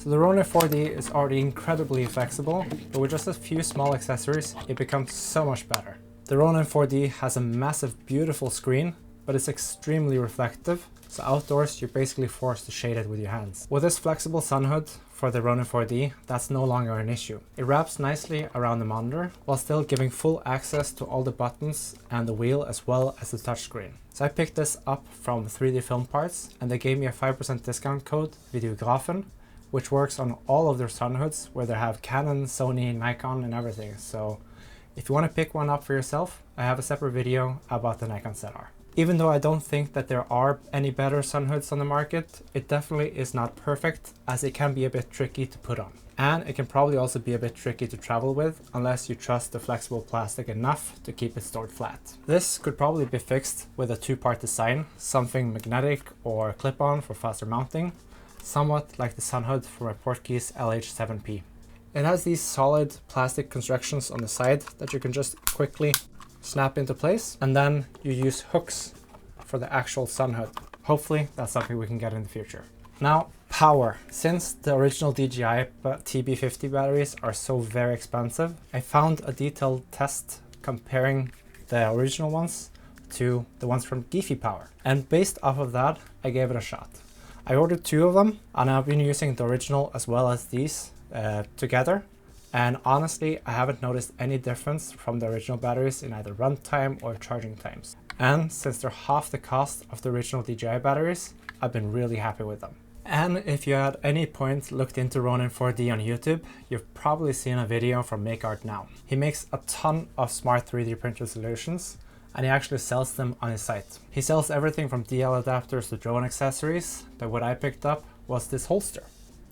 So the Ronin 4D is already incredibly flexible, but with just a few small accessories, it becomes so much better. The Ronin 4D has a massive, beautiful screen, but it's extremely reflective, so outdoors you're basically forced to shade it with your hands. With this flexible sun hood for the Ronin 4D, that's no longer an issue. It wraps nicely around the monitor while still giving full access to all the buttons and the wheel as well as the touchscreen. So I picked this up from 3D Film Parts and they gave me a 5% discount code, Videografen, which works on all of their sun hoods where they have Canon, Sony, Nikon and everything. So if you want to pick one up for yourself, I have a separate video about the Nikon ZR. Even though I don't think that there are any better sun hoods on the market, it definitely is not perfect as it can be a bit tricky to put on. And it can probably also be a bit tricky to travel with unless you trust the flexible plastic enough to keep it stored flat. This could probably be fixed with a two-part design, something magnetic or clip-on for faster mounting, somewhat like the sun hood for my Portkeys LH7P. It has these solid plastic constructions on the side that you can just quickly snap into place, and then you use hooks for the actual sun hood. Hopefully that's something we can get in the future. Now, power. Since the original DJI TB50 batteries are so very expensive, I found a detailed test comparing the original ones to the ones from Giphy Power. And based off of that, I gave it a shot. I ordered two of them and I've been using the original as well as these together. And honestly, I haven't noticed any difference from the original batteries in either runtime or charging times. And since they're half the cost of the original DJI batteries, I've been really happy with them. And if you at any point looked into Ronin 4D on YouTube, you've probably seen a video from MakeArtNow. He makes a ton of smart 3D printer solutions and he actually sells them on his site. He sells everything from DL adapters to drone accessories, but what I picked up was this holster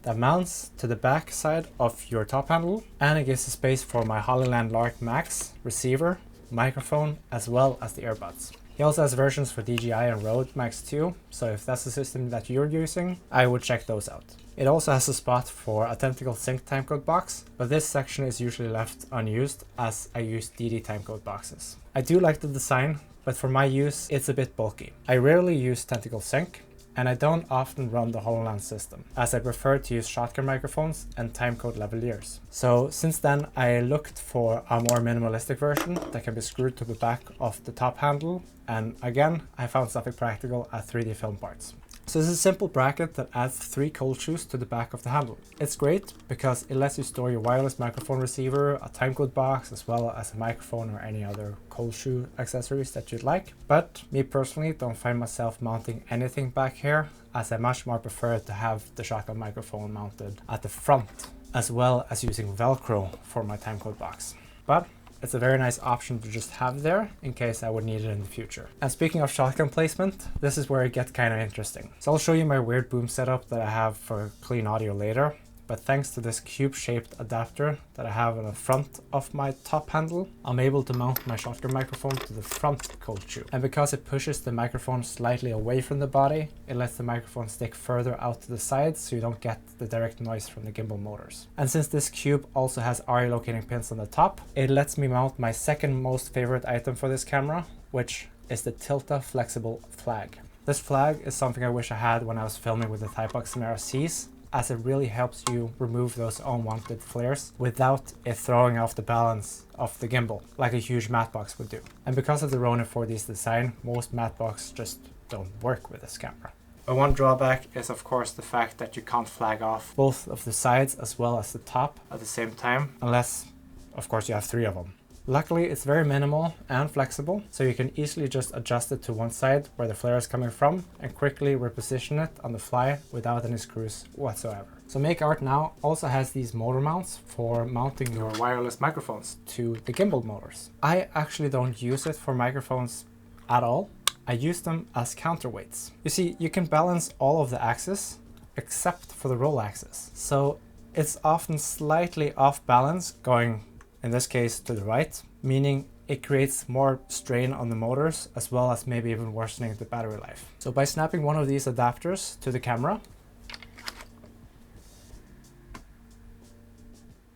that mounts to the back side of your top handle, and it gives a space for my Hollyland Lark Max receiver, microphone, as well as the earbuds. He also has versions for DJI and Rode Max 2, so if that's the system that you're using, I would check those out. It also has a spot for a tentacle sync timecode box, but this section is usually left unused as I use DD timecode boxes. I do like the design, but for my use, it's a bit bulky. I rarely use tentacle sync, and I don't often run the HoloLens system, as I prefer to use shotgun microphones and timecode lavaliers. So since then, I looked for a more minimalistic version that can be screwed to the back of the top handle, and again, I found something practical at 3D Film Parts. So this is a simple bracket that adds 3 cold shoes to the back of the handle. It's great because it lets you store your wireless microphone receiver, a timecode box, as well as a microphone or any other cold shoe accessories that you'd like. But me personally don't find myself mounting anything back here, as I much more prefer to have the shotgun microphone mounted at the front, as well as using Velcro for my timecode box. But it's a very nice option to just have there in case I would need it in the future. And speaking of shotgun placement, this is where it gets kind of interesting. So I'll show you my weird boom setup that I have for clean audio later. But thanks to this cube-shaped adapter that I have on the front of my top handle, I'm able to mount my shotgun microphone to the front cold shoe. And because it pushes the microphone slightly away from the body, it lets the microphone stick further out to the sides so you don't get the direct noise from the gimbal motors. And since this cube also has RE locating pins on the top, it lets me mount my second most favorite item for this camera, which is the Tilta flexible flag. This flag is something I wish I had when I was filming with the Thybox Camera Cs, as it really helps you remove those unwanted flares without it throwing off the balance of the gimbal, like a huge matte box would do. And because of the Ronin 4D's design, most matte boxes just don't work with this camera. But one drawback is of course the fact that you can't flag off both of the sides as well as the top at the same time, unless of course you have 3 of them. Luckily, it's very minimal and flexible, so you can easily just adjust it to one side where the flare is coming from and quickly reposition it on the fly without any screws whatsoever. So MakeArtNow also has these motor mounts for mounting your wireless microphones to the gimbal motors. I actually don't use it for microphones at all. I use them as counterweights. You see, you can balance all of the axes except for the roll axis. So it's often slightly off balance going, in this case, to the right, meaning it creates more strain on the motors as well as maybe even worsening the battery life. So by snapping one of these adapters to the camera,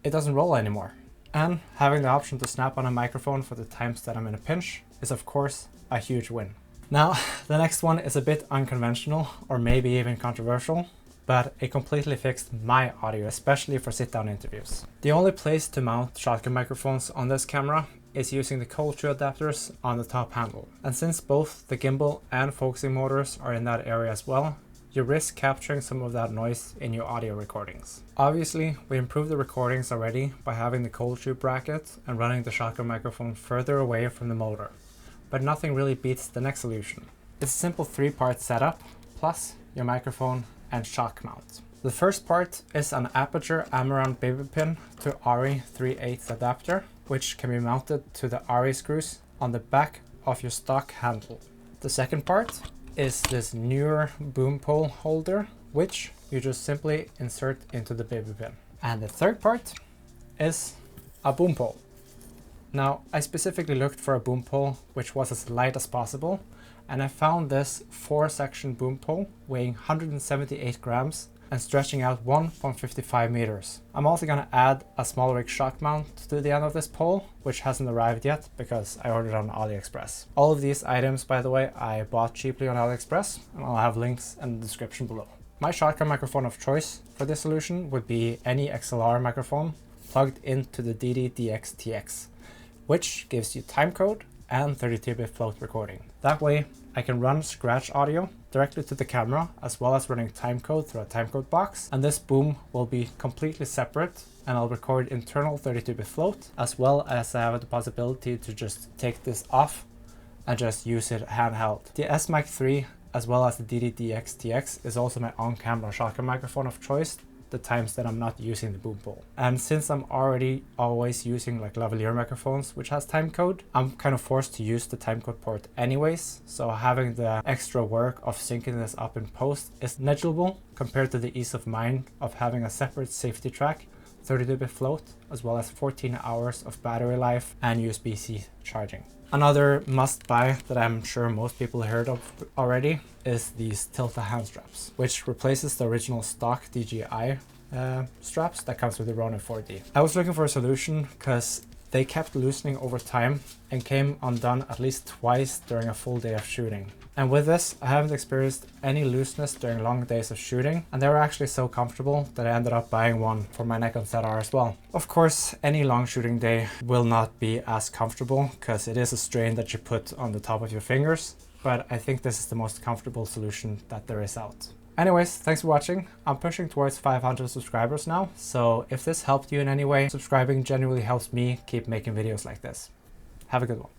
it doesn't roll anymore. And having the option to snap on a microphone for the times that I'm in a pinch is of course a huge win. Now, the next one is a bit unconventional or maybe even controversial, but it completely fixed my audio, especially for sit-down interviews. The only place to mount shotgun microphones on this camera is using the cold shoe adapters on the top handle. And since both the gimbal and focusing motors are in that area as well, you risk capturing some of that noise in your audio recordings. Obviously, we improved the recordings already by having the cold shoe bracket and running the shotgun microphone further away from the motor, but nothing really beats the next solution. It's a simple 3-part setup, plus your microphone and shock mount. The first part is an Aputure Amaranth baby pin to RE 3/8 adapter, which can be mounted to the RE screws on the back of your stock handle. The second part is this newer boom pole holder, which you just simply insert into the baby pin. And the third part is a boom pole. Now, I specifically looked for a boom pole which was as light as possible, and I found this 4-section boom pole weighing 178 grams and stretching out 1.55 meters. I'm also going to add a small rig shock mount to the end of this pole, which hasn't arrived yet because I ordered on AliExpress. All of these items, by the way, I bought cheaply on AliExpress, and I'll have links in the description below. My shotgun microphone of choice for this solution would be any XLR microphone plugged into the Deity DXTX, which gives you timecode and 32-bit float recording. That way, I can run scratch audio directly to the camera, as well as running timecode through a timecode box, and this boom will be completely separate, and I'll record internal 32-bit float, as well as I have the possibility to just take this off and just use it handheld. The S-Mic 3 as well as the Deity DXTX is also my on-camera shotgun microphone of choice the times that I'm not using the boom pole. And since I'm already always using like lavalier microphones which has timecode, I'm kind of forced to use the timecode port anyways, so having the extra work of syncing this up in post is negligible compared to the ease of mind of having a separate safety track, 32-bit float, as well as 14 hours of battery life and USB-C charging. Another must-buy that I'm sure most people heard of already is these Tilta hand straps, which replaces the original stock DJI straps that comes with the Ronin 4D. I was looking for a solution because they kept loosening over time and came undone at least twice during a full day of shooting. And with this, I haven't experienced any looseness during long days of shooting, and they were actually so comfortable that I ended up buying one for my Nikon ZR as well. Of course, any long shooting day will not be as comfortable because it is a strain that you put on the top of your fingers, but I think this is the most comfortable solution that there is out. Anyways, thanks for watching. I'm pushing towards 500 subscribers now, so if this helped you in any way, subscribing genuinely helps me keep making videos like this. Have a good one.